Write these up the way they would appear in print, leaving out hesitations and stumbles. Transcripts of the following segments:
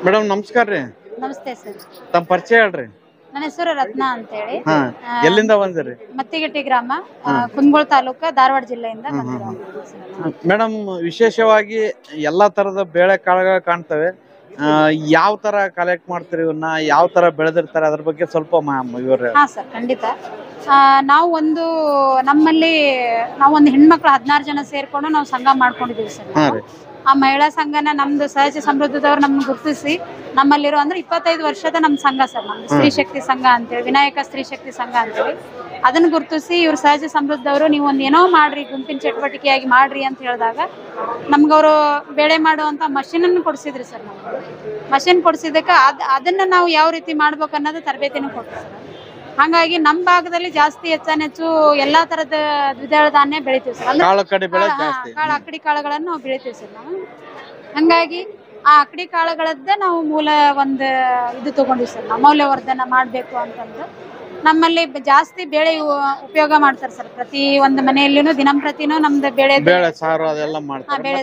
Madam ನಮಸ್ಕಾರ ರೀ. ನಮಸ್ತೆ ಸರ್. ತಮ್ಮ ಪರಿಚಯ ಹೇಳ್ರಿ. ನನ್ನ ಹೆಸರು ರತ್ನ ಅಂತ ಹೇಳಿ. ಎಲ್ಲಿಂದ ಬಂದಿರಿ? ಮತ್ತಿಗಟ್ಟಿ ಗ್ರಾಮ, ಕುಂದಗೋಳ ತಾಲೂಕು, ಧಾರವಾಡ ಜಿಲ್ಲೆಯಿಂದ ಬಂದಿರೋದು. ಮೇಡಮ್, ವಿಶೇಷವಾಗಿ ಎಲ್ಲಾ ತರದ ಬೇಳೆ ಕಾಳುಗಳು ಕಾಣ್ತವೆ. ಯಾವ ತರ ಕಲೆಕ್ಟ್ ಮಾಡ್ತೀರಿ ಇವನ್ನ, ಯಾವ ತರ ಬೆಳೆದಿರ್ತಾರೆ, ಅದ್ರ ಬಗ್ಗೆ ಸ್ವಲ್ಪ ವಿವರ. ಹಾ ಸರ್, ಖಂಡಿತ. ನಮ್ಮಲ್ಲಿ ನಾವೊಂದು ಹೆಣ್ಮಕ್ಳು 16 ಜನ ಸೇರ್ಕೊಂಡು ನಾವು ಸಂಘ ಮಾಡ್ಕೊಂಡಿದೀವಿ ಸರ್. ಆ ಮಹಿಳಾ ಸಂಘನ ನಮ್ದು ಸಹಜ ಸಮೃದ್ಧದವ್ರು ನಮ್ಗೆ ಗುರುತಿಸಿ ನಮ್ಮಲ್ಲಿರೋ ಅಂದ್ರೆ 25 ವರ್ಷದ ನಮ್ ಸಂಘ ಸರ್. ನಮ್ದು ಸ್ತ್ರೀ ಶಕ್ತಿ ಸಂಘ ಅಂತೇಳಿ, ವಿನಾಯಕ ಸ್ತ್ರೀ ಶಕ್ತಿ ಸಂಘ ಅಂತೇಳಿ ಅದನ್ನ ಗುರುತಿಸಿ ಇವ್ರು ಸಹಜ ಸಮೃದ್ಧದವರು ನೀವು ಒಂದ್ ಏನೋ ಮಾಡ್ರಿ, ಗುಂಪಿನ ಚಟುವಟಿಕೆಯಾಗಿ ಮಾಡ್ರಿ ಅಂತ ಹೇಳಿದಾಗ ನಮ್ಗವರು ಬೆಳೆ ಮಾಡುವಂತ ಮಷೀನ್ ಅನ್ನು ಕೊಡ್ಸಿದ್ರಿ ಸರ್. ನಮ್ಗೆ ಮಷೀನ್ ಕೊಡ್ಸಿದಕ್ಕೆ ಅದನ್ನ ನಾವು ಯಾವ ರೀತಿ ಮಾಡ್ಬೇಕು ಅನ್ನೋದು ತರಬೇತಿನೂ ಕೊಟ್ರು ಸರ್. ಹಾಗಾಗಿ ನಮ್ಮ ಭಾಗದಲ್ಲಿ ಜಾಸ್ತಿ ಹೆಚ್ಚು ಎಲ್ಲಾ ತರದ ದ್ವಿದಳ ಧಾನ್ಯ ಬೆಳಿತೀವಿ ಸರ್. ಅಕ್ಕಡಿ ಕಾಳುಗಳನ್ನು ನಾವು ಬೆಳಿತೀವಿ ಸರ್ ನಾವು. ಹಂಗಾಗಿ ಆ ಅಕ್ಕಡಿ ಕಾಳುಗಳದ್ದೇ ನಾವು ಮೂಲ ಒಂದು ಇದು ತಗೊಂಡಿವಿ ಸರ್. ನಾವು ಮೌಲ್ಯವರ್ಧನ ಮಾಡ್ಬೇಕು ಅಂತಂದು ನಮ್ಮಲ್ಲಿ ಜಾಸ್ತಿ ಬೇಳೆ ಉಪಯೋಗ ಮಾಡ್ತಾರೆ ಸರ್. ಪ್ರತಿ ಒಂದು ಮನೆಯಲ್ಲಿನೂ ದಿನಂಪ್ರತಿನೂ ನಮ್ದು ಬೇಳೆ ಸಾರು ಅದೆಲ್ಲ ಮಾಡ್ತಾರೆ.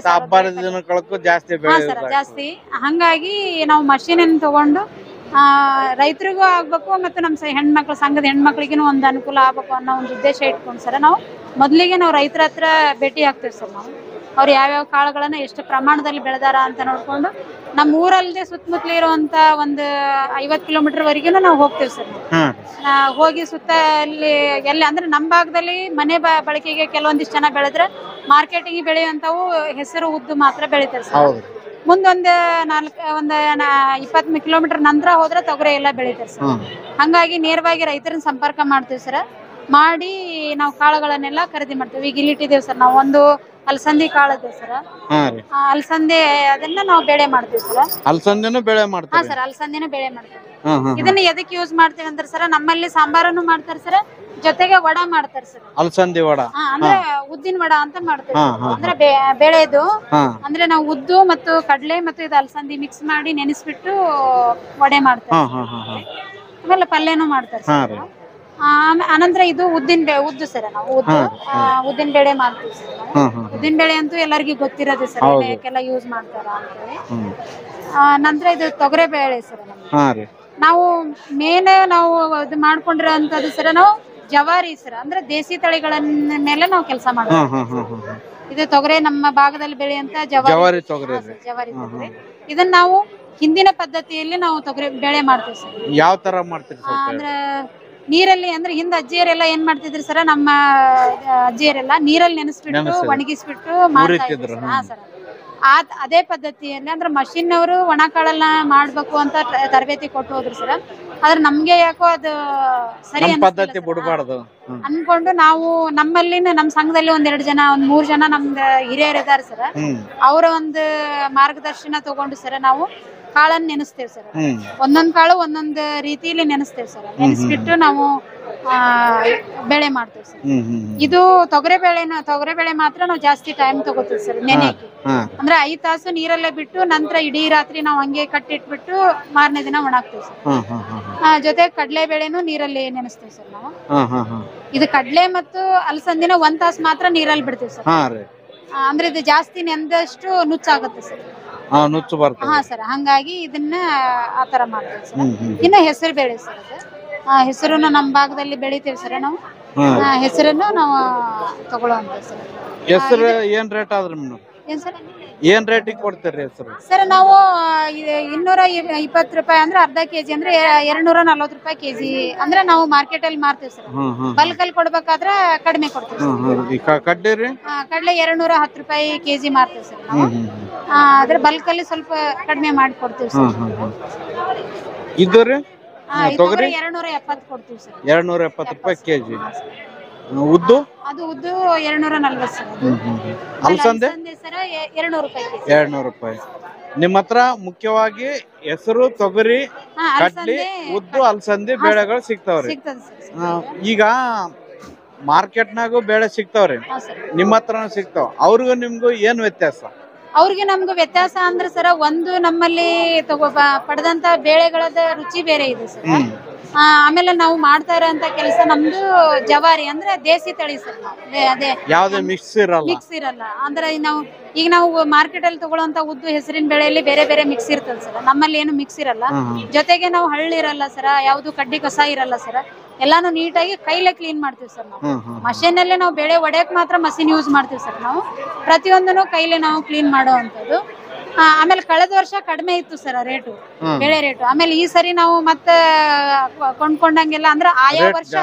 ಜಾಸ್ತಿ. ಹಂಗಾಗಿ ನಾವು ಮಷೀನ್ ಅನ್ನು ತಗೊಂಡು ರೈತರಿಗೂ ಆಗ್ಬೇಕು ಮತ್ತು ನಮ್ಮ ಹೆಣ್ಮಕ್ಳು ಸಂಘದ ಹೆಣ್ಮಕ್ಳಿಗೂ ಒಂದು ಅನುಕೂಲ ಆಗ್ಬೇಕು ಅನ್ನೋ ಒಂದು ಉದ್ದೇಶ ಇಟ್ಕೊಂಡು ಸರ್ ನಾವು ಮೊದಲಿಗೆ ನಾವು ರೈತರ ಹತ್ರ ಭೇಟಿ ಆಗ್ತೀವಿ ಸರ್. ನಾವು ಅವ್ರು ಯಾವ್ಯಾವ ಕಾಳುಗಳನ್ನ ಎಷ್ಟು ಪ್ರಮಾಣದಲ್ಲಿ ಬೆಳೆದಾರ ಅಂತ ನೋಡ್ಕೊಂಡು ನಮ್ಮ ಊರಲ್ಲದೆ ಸುತ್ತಮುತ್ತಲು ಇರುವಂತ ಒಂದು 50 ಕಿಲೋಮೀಟರ್ ವರೆಗೂ ನಾವು ಹೋಗ್ತೀವಿ ಸರ್. ಹೋಗಿ ಸುತ್ತ ಎಲ್ಲಿ ಅಂದ್ರೆ ನಮ್ಮ ಭಾಗದಲ್ಲಿ ಮನೆ ಬಳಕೆಗೆ ಕೆಲವೊಂದಿಷ್ಟು ಜನ ಬೆಳೆದ್ರೆ ಮಾರ್ಕೆಟಿಂಗ್ ಬೆಳೆಯುವಂತವು ಹೆಸರು ಉದ್ದು ಮಾತ್ರ ಬೆಳಿತಾರೆ ಸರ್. ಮುಂದೊಂದು 20 ಕಿಲೋಮೀಟರ್ ನಂತರ ಹೋದ್ರೆ ತೊಗರಿ ಎಲ್ಲ ಬೆಳಿತಾರೆ ಸರ್. ಹಂಗಾಗಿ ನೇರವಾಗಿ ರೈತರನ್ನ ಸಂಪರ್ಕ ಮಾಡ್ತೀವಿ ಸರ್. ಮಾಡಿ ನಾವು ಕಾಳುಗಳನ್ನೆಲ್ಲ ಖರೀದಿ ಮಾಡ್ತೀವಿ. ಈಗ ಇಲ್ಲಿ ಇಟ್ಟಿದ್ದೇವೆ ಸರ್ ನಾವು ಒಂದು ಅಲಸಂದಿ ಕಾಳು ಇದೆ ಸರ್. ಅಲಸಂದಿ ಅದನ್ನ ನಾವು ಬೆಳೆ ಮಾಡ್ತೀವಿ ಸರ್. ಅಲಸಂದಿನೂ ಬೆಳೆ ಮಾಡ್ತೀವಿ. ಸರ್, ಅಲಸಂದಿನೂ ಬೆಳೆ ಮಾಡ್ತೀವಿ. ಇದನ್ನ ಎದಕ್ಕೆ ಯೂಸ್ ಮಾಡ್ತೀವಿ ಅಂದ್ರೆ ಸರ್, ನಮ್ಮಲ್ಲಿ ಸಾಂಬಾರನ್ನು ಮಾಡ್ತಾರೆ ಸರ್, ಜೊತೆಗೆ ವಡ ಮಾಡ್ತಾರೆ ಸರ್. ಅಲಸಂದಿ ವಡ ಅಂದ್ರೆ ಉದ್ದಿನ ವಡ ಅಂತ ಮಾಡ್ತೀವಿ. ಅಂದ್ರೆ ಬೆಳೆದು ಅಂದ್ರೆ ನಾವು ಉದ್ದು ಮತ್ತು ಕಡಲೆ ಮತ್ತು ಇದು ಅಲಸಂದಿ ಮಿಕ್ಸ್ ಮಾಡಿ ನೆನೆಸ್ಬಿಟ್ಟು ವಡೆ ಮಾಡ್ತಾರೆ. ಆಮೇಲೆ ಪಲ್ಯನೂ ಮಾಡ್ತಾರೆ ಸರ್. ಅನಂತರ ಇದು ಉದ್ದು ಸರ್. ನಾವು ಉದ್ದಿನ ಬೇಳೆ ಮಾಡ್ತೀವಿ ಸರ್. ಉದ್ದಿನ ಬೇಳೆ ಅಂತೂ ಎಲ್ಲರಿಗೂ ಗೊತ್ತಿರೋದು ಸರ್, ಎಲ್ಲ ಯೂಸ್ ಮಾಡ್ತಾರ ಅಂತೇಳಿ. ನಂತರ ಇದು ತೊಗರೆ ಬೇಳೆ ಸರ್. ನಾವು ಮೇನ್ ನಾವು ಇದು ಮಾಡ್ಕೊಂಡಿರೋ ಅಂತದ್ದು ಸರ್, ನಾವು ಜವಾರಿ ಸರ್, ಅಂದ್ರೆ ದೇಸಿ ತಳಿಗಳ ಮೇಲೆ ನಾವು ಕೆಲಸ ಮಾಡ್ತೀವಿ. ಇದು ತೊಗರೆ ನಮ್ಮ ಭಾಗದಲ್ಲಿ ಬೆಳೆಯುವಂತ ಜವಾರಿ ತೊಗರೆ. ಇದನ್ನ ನಾವು ಹಿಂದಿನ ಪದ್ಧತಿಯಲ್ಲಿ ನಾವು ತೊಗರೆ ಬೇಳೆ ಮಾಡ್ತೀವಿ ಸರ್. ಯಾವ ತರ ಮಾಡ್ತೀವಿ ಅಂದ್ರೆ ನೀರಲ್ಲಿ, ಅಂದ್ರೆ ಹಿಂದ ಅಜ್ಜಿಯರೆಲ್ಲ ಏನ್ ಮಾಡ್ತಿದ್ರು ಸರ್, ನಮ್ಮ ಅಜ್ಜಿಯರೆಲ್ಲ ನೀರಲ್ಲಿ ನೆನೆಸ್ಬಿಟ್ಟು ಒಣಗಿಸ್ಬಿಟ್ಟು ಮಾಡ್ತಾ ಇದ್ರು ಸರ್. ಅದೇ ಪದ್ಧತಿಯಲ್ಲಿ ಅಂದ್ರೆ ಮಷಿನ್ ಅವರು ಒಣಕಾಳನ್ನ ಮಾಡ್ಬೇಕು ಅಂತ ತರಬೇತಿ ಕೊಟ್ಟು ಹೋದ್ರು ಸರ್. ಆದ್ರೆ ನಮ್ಗೆ ಯಾಕೋ ಅದು ಸರಿ ಅನ್ಕೊಂಡು ನಾವು ನಮ್ಮಲ್ಲಿನ ನಮ್ಮ ಸಂಘದಲ್ಲಿ 1-2 ಜನ 3 ಜನ ನಮ್ದು ಹಿರಿಯರು ಇದಾರೆ ಸರ್. ಅವರ ಒಂದು ಮಾರ್ಗದರ್ಶನ ತಗೊಂಡು ಸರ್ ನಾವು ಕಾಳನ್ನ ನೆನೆಸ್ತೇವೆ ಸರ್. ಒಂದೊಂದ್ ಕಾಳು ಒಂದೊಂದು ರೀತಿಯಲ್ಲಿ ನೆನೆಸ್ತೇವೆ ಸರ್. ನೆನೆಸ್ಬಿಟ್ಟು ನಾವು ಬೆಳೆ ಮಾಡ್ತೇವೆ ಸರ್. ಇದು ತೊಗರೆ ಬೇಳೆ ಮಾತ್ರ ನಾವು ಜಾಸ್ತಿ ಟೈಮ್ ತಗೋತೀವಿ ಸರ್ ನೆನೆಯಕ್ಕೆ. ಅಂದ್ರೆ 5 ತಾಸು ನೀರಲ್ಲೇ ಬಿಟ್ಟು ನಂತರ ಇಡೀ ರಾತ್ರಿ ನಾವು ಹಂಗೆ ಕಟ್ಟಿಟ್ಬಿಟ್ಟು ಮಾರನೇ ದಿನ ಒಣಾಕ್ತೇವೆ ಸರ್. ಜೊತೆ ಕಡಲೆ ಬೇಳೆನೂ ನೀರಲ್ಲಿ ನೆನೆಸ್ತೇವೆ ಸರ್ ನಾವು. ಇದು ಕಡಲೆ ಮತ್ತು ಅಲಸಂದಿನ 1 ತಾಸು ಮಾತ್ರ ನೀರಲ್ಲಿ ಬಿಡ್ತೇವೆ ಸರ್. ಅಂದ್ರೆ ಇದು ಜಾಸ್ತಿ ನೆಂದಷ್ಟು ನುಚ್ಚಾಗುತ್ತೆ ಸರ್. ಸರ್, ಹಂಗಾಗಿ ಇದನ್ನ ಆತರ ಮಾಡ್ತೇವೆ ಸರ್. ಇನ್ನು ಹೆಸರು ಬೇಳೆ ಸರ್. ಹೆಸರನ್ನು ನಮ್ಮ ಭಾಗದಲ್ಲಿ ಬೆಳಿತೇವೆ ಸರ್ ನಾವು. ಹೆಸರನ್ನು ನಾವು ತಗೊಳ್ಳುವಂತ ಸರ್. ಹೆಸರು ಏನ್ ರೇಟ್ ಆದ್ರಿ ಏನ್ ರೇಟಿಗೆ ಕೊಡ್ತೀರಿ ಹೆಸರು ಸರ್? ನಾವು 220 ರೂಪಾಯಿ ಅಂದ್ರೆ ಅರ್ಧ ಕೆಜಿ ಅಂದ್ರೆ 240 ರೂಪಾಯಿ ಕೆಜಿ ಅಂದ್ರೆ ನಾವು ಮಾರ್ಕೆಟ್ ಅಲ್ಲಿ ಮಾರ್ತೀವಿ ಸರ್. ಬಲ್ಕ್ ಅಲ್ಲಿ ಕೊಡ್ಬೇಕಾದ್ರೆ ಕಡಿಮೆ ಕೊಡ್ತೀವಿ. ಕಡ್ಲೆ 210 ರೂಪಾಯಿ ಕೆಜಿ ಮಾರ್ತೀವಿ ಸರ್ ನಾವು. ಆದ್ರೆ ಬಲ್ಕ್ ಅಲ್ಲಿ ಸ್ವಲ್ಪ ಕಡಿಮೆ ಮಾಡಿ ಕೊಡ್ತೀವಿ ಸರ್. ತೊಗರಿ 270 ಕೊಡ್ತೀವಿ ಸರ್. 270 ರೂಪಾಯಿ ಕೆಜಿ. ಉದ್ದು ಅದು ಉದ್ದು 240 ಸರ್. ಅಲಸಂದೆ ಸರ್ 200 ರೂಪಾಯಿ. 200 ರೂಪಾಯಿ. ನಿಮ್ಮ ಹತ್ರ ಮುಖ್ಯವಾಗಿ ಹೆಸರು, ತೊಗರಿ, ಕಡ್ಲಿ, ಉದ್ದು, ಅಲಸಂದಿ ಬೇಳೆಗಳು ಸಿಗ್ತಾವ್ರಿ. ಈಗ ಮಾರ್ಕೆಟ್ನಾಗೂ ಬೇಳೆ ಸಿಗ್ತಾವ್ರಿ, ನಿಮ್ಮ ಹತ್ರನೂ ಸಿಗ್ತಾವ. ಅವ್ರಿಗೂ ನಿಮ್ಗೂ ಏನ್ ವ್ಯತ್ಯಾಸ? ಅವ್ರಿಗೆ ನಮ್ಗೂ ವ್ಯತ್ಯಾಸ ಅಂದ್ರೆ ಸರ್, ಒಂದು ನಮ್ಮಲ್ಲಿ ಪಡೆದಂತ ಬೇಳೆಗಳದ ರುಚಿ ಬೇರೆ ಇದೆ ಸರ್. ಆಮೇಲೆ ನಾವು ಮಾಡ್ತಾ ಇರೋಂತ ಕೆಲಸ ನಮ್ದು ಜವಾರಿ ಅಂದ್ರೆ ದೇಸಿ ತಳಿ ಸರ್. ಅದೇ ಮಿಕ್ಸ್ ಇರಲ್ಲ. ಅಂದ್ರೆ ನಾವು ಈಗ ನಾವು ಮಾರ್ಕೆಟ್ ಅಲ್ಲಿ ತಗೊಳ್ಳೋಂತ ಉದ್ದು ಹೆಸರಿನ ಬೆಳೆಯಲ್ಲಿ ಬೇರೆ ಬೇರೆ ಮಿಕ್ಸ್ ಇರ್ತದೆ ಸರ್. ನಮ್ಮಲ್ಲಿ ಏನು ಮಿಕ್ಸ್ ಇರಲ್ಲ. ಜೊತೆಗೆ ನಾವು ಹಳ್ಳಿ ಇರಲ್ಲ ಸರ್, ಯಾವ್ದು ಕಡ್ಡಿ ಕಸ ಇರಲ್ಲ ಸರ್. ಎಲ್ಲಾನು ನೀಟಾಗಿ ಕೈಲೇ ಕ್ಲೀನ್ ಮಾಡ್ತೀವಿ ಸರ್ ನಾವು. ಮಷೀನ್ ಅಲ್ಲೇ ನಾವು ಬೆಳೆ ಒಡೆಯಕ್ ಮಾತ್ರ ಮಷೀನ್ ಯೂಸ್ ಮಾಡ್ತೀವಿ ಸರ್ ನಾವು. ಪ್ರತಿಯೊಂದನ್ನು ಕೈಲೇ ನಾವು ಕ್ಲೀನ್ ಮಾಡುವಂತದ್ದು. ಆಮೇಲೆ ಕಳೆದ ವರ್ಷ ಕಡಿಮೆ ಇತ್ತು ಸರ್ ರೇಟು, ಬೆಳೆ ರೇಟು. ಆಮೇಲೆ ಈ ಸರಿ ನಾವು ಮತ್ತೆ ಕೊಂಡ್ಕೊಂಡಂಗೆಲ್ಲ ಅಂದ್ರೆ ಆಯಾ ವರ್ಷ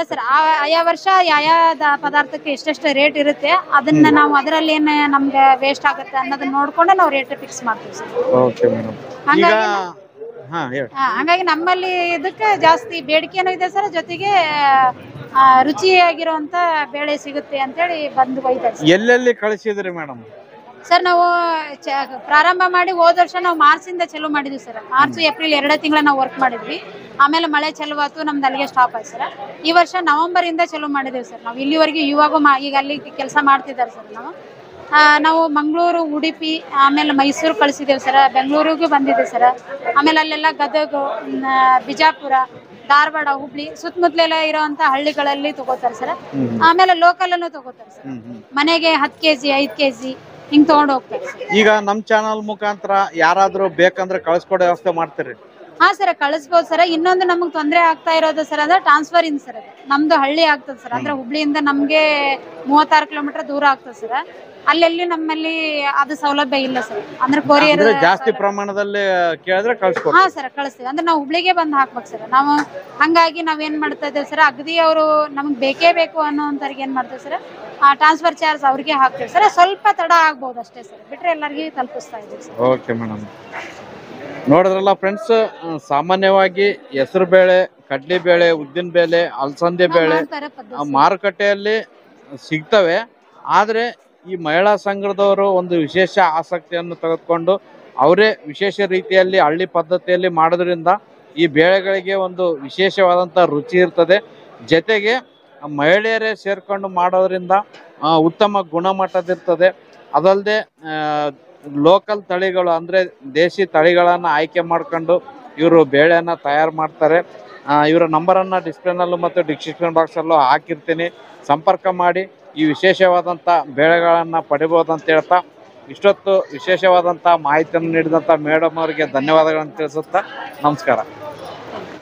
ಸರ್ ಆಯಾ ವರ್ಷ ಯಾವ ಪದಾರ್ಥಕ್ಕೆ ಎಷ್ಟೆಷ್ಟು ರೇಟ್ ಇರುತ್ತೆ ಅದನ್ನ ನಾವು ಅದರಲ್ಲಿ ಏನ್ ನಮ್ಗೆ ವೇಸ್ಟ್ ಆಗುತ್ತೆ ಅನ್ನೋದನ್ನ ನೋಡ್ಕೊಂಡು ನಾವು ರೇಟ್ ಫಿಕ್ಸ್ ಮಾಡ್ತೀವಿ ಸರ್. ಹಂಗಾಗಿ ನಮ್ಮಲ್ಲಿ ಇದಕ್ಕೆ ಜಾಸ್ತಿ ಬೇಡಿಕೆನೂ ಇದೆ ಸರ್. ಜೊತೆಗೆ ರುಚಿಯಾಗಿರುವಂತ ಬೆಳೆ ಸಿಗುತ್ತೆ ಅಂತೇಳಿ ಬಂದು ಒಯ್ತಾರೆ. ಎಲ್ಲೆಲ್ಲಿ ಕಳಿಸಿದ್ರಿ ಮೇಡಮ್? ಸರ್ ನಾವು ಪ್ರಾರಂಭ ಮಾಡಿ ಹೋದ ವರ್ಷ ನಾವು ಮಾರ್ಚಿಂದ ಚಾಲೂ ಮಾಡಿದ್ವಿ ಸರ್. ಮಾರ್ಚ್ ಏಪ್ರಿಲ್ 2 ತಿಂಗಳ ನಾವು ವರ್ಕ್ ಮಾಡಿದ್ವಿ. ಆಮೇಲೆ ಮಳೆ ಚಾಲೂ ಆಯ್ತು, ನಮ್ದು ಅಲ್ಲಿಗೆ ಸ್ಟಾಪ್ ಆಯ್ತು ಸರ್. ಈ ವರ್ಷ ನವೆಂಬರ್ ಇಂದ ಚಾಲೂ ಮಾಡಿದೇವಿ ಸರ್. ನಾವು ಇಲ್ಲಿವರೆಗೂ ಇವಾಗೂ ಈಗ ಅಲ್ಲಿ ಕೆಲಸ ಮಾಡ್ತಿದ್ದಾರೆ ಸರ್. ನಾವು ಮಂಗಳೂರು, ಉಡುಪಿ, ಆಮೇಲೆ ಮೈಸೂರು ಕಳಿಸಿದ್ದೇವೆ ಸರ್. ಬೆಂಗಳೂರಿಗೂ ಬಂದಿದೆ ಸರ್. ಆಮೇಲೆ ಅಲ್ಲೆಲ್ಲ ಗದಗ, ಬಿಜಾಪುರ, ಧಾರವಾಡ, ಹುಬ್ಳಿ ಸುತ್ತಮುತ್ತಲೆಲ್ಲ ಇರುವಂತ ಹಳ್ಳಿಗಳಲ್ಲಿ ತಗೋತಾರೆ ಸರ್. ಆಮೇಲೆ ಲೋಕಲ್ ಅಲ್ಲೂ ತಗೋತಾರೆ ಸರ್. ಮನೆಗೆ 10 kg 5 kg ಹಿಂಗ್ ತಗೊಂಡ್ ಹೋಗ್ತಾರೆ. ಈಗ ನಮ್ ಚಾನಲ್ ಮುಖಾಂತರ ಯಾರಾದ್ರೂ ಬೇಕಂದ್ರೆ ಕಳ್ಸ್ಕೊಡೋ ವ್ಯವಸ್ಥೆ ಮಾಡ್ತೀರಿ? ಹಾ ಸರ್, ಕಳಿಸ್ಬೋದು ಸರ್. ಇನ್ನೊಂದು ನಮಗ್ ತೊಂದರೆ ಆಗ್ತಾ ಇರೋದು ಸರ್ ಅಂದ್ರೆ ಟ್ರಾನ್ಸ್ಫರ್ ಇನ್ ಸರ್. ನಮ್ದು ಹಳ್ಳಿ ಆಗ್ತದೆ ಸರ್. ಅಂದ್ರೆ ಹುಬ್ಳಿಯಿಂದ ನಮ್ಗೆ 36 ಕಿಲೋಮೀಟರ್ ದೂರ ಆಗ್ತದೆ ಸರ್. ಅಲ್ಲೆಲ್ಲಿ ನಮ್ಮಲ್ಲಿ ಅದು ಸೌಲಭ್ಯ ಇಲ್ಲ ಸರ್. ಅಂದ್ರೆ ಕೊರಿಯರ್ ಜಾಸ್ತಿ ಪ್ರಮಾಣದಲ್ಲಿ ಕೇಳಿದ್ರೆ ಕಳಿಸ್ಕೊಡ್ತೀವಿ. ಹಾ ಸರ್, ಕಳಿಸ್ತೀವಿ. ಅಂದ್ರೆ ನಾವು ಹುಬ್ಳಿಗೆ ಬಂದು ಹಾಕ್ಬೇಕು ಸರ್ ನಾವು. ಹಂಗಾಗಿ ನಾವೇನ್ ಮಾಡ್ತಾ ಇದ್ದೇವೆ ಸರ್, ಅಗದಿ ಅವರು ನಮ್ಗೆ ಬೇಕೇ ಬೇಕು ಅನ್ನೋಂಥವ್ರಿಗೆ ಏನ್ ಮಾಡ್ತೇವೆ ಸರ್, ಟ್ರಾನ್ಸ್ಫರ್ ಚಾರ್ಜ್ ಅವ್ರಿಗೆ ಹಾಕ್ತೇವೆ ಸರ್. ಸ್ವಲ್ಪ ತಡ ಆಗ್ಬೋದು ಅಷ್ಟೇ ಸರ್, ಬಿಟ್ರೆ ಎಲ್ಲರಿಗೂ ತಲುಪಿಸ್ತಾ ಇದ್ದೀವಿ ಸರ್. ಓಕೆ ಮೇಡಮ್, ನೋಡಿದ್ರಲ್ಲ ಫ್ರೆಂಡ್ಸ್, ಸಾಮಾನ್ಯವಾಗಿ ಹೆಸರು ಬೇಳೆ, ಕಡ್ಲಿ ಬೇಳೆ, ಉದ್ದಿನ ಬೇಳೆ, ಅಲಸಂದೆ ಬೇಳೆ ಮಾರುಕಟ್ಟೆಯಲ್ಲಿ ಸಿಗ್ತವೆ. ಆದರೆ ಈ ಮಹಿಳಾ ಸಂಘದವರು ಒಂದು ವಿಶೇಷ ಆಸಕ್ತಿಯನ್ನು ತೆಗೆದುಕೊಂಡು ಅವರೇ ವಿಶೇಷ ರೀತಿಯಲ್ಲಿ ಹಳ್ಳಿ ಪದ್ಧತಿಯಲ್ಲಿ ಮಾಡೋದ್ರಿಂದ ಈ ಬೇಳೆಗಳಿಗೆ ಒಂದು ವಿಶೇಷವಾದಂಥ ರುಚಿ ಇರ್ತದೆ. ಜೊತೆಗೆ ಮಹಿಳೆಯರೇ ಸೇರ್ಕೊಂಡು ಮಾಡೋದ್ರಿಂದ ಉತ್ತಮ ಗುಣಮಟ್ಟದಿರ್ತದೆ. ಅದಲ್ಲದೆ ಲೋಕಲ್ ತಳಿಗಳು ಅಂದರೆ ದೇಶಿ ತಳಿಗಳನ್ನು ಆಯ್ಕೆ ಮಾಡ್ಕೊಂಡು ಇವರು ಬೇಳೆಯನ್ನು ತಯಾರು ಮಾಡ್ತಾರೆ. ಇವರ ನಂಬರನ್ನು ಡಿಸ್ಪ್ಲೇನಲ್ಲೂ ಮತ್ತು ಡಿಸ್ಕ್ರಿಪ್ಷನ್ ಬಾಕ್ಸಲ್ಲೂ ಹಾಕಿರ್ತೀನಿ. ಸಂಪರ್ಕ ಮಾಡಿ ಈ ವಿಶೇಷವಾದಂಥ ಬೇಳೆಗಳನ್ನು ಪಡಿಬೋದು ಅಂತ ಹೇಳ್ತಾ, ಇಷ್ಟೊತ್ತು ವಿಶೇಷವಾದಂಥ ಮಾಹಿತಿಯನ್ನು ನೀಡಿದಂಥ ಮೇಡಮ್ ಅವರಿಗೆ ಧನ್ಯವಾದಗಳನ್ನು ತಿಳಿಸುತ್ತಾ ನಮಸ್ಕಾರ.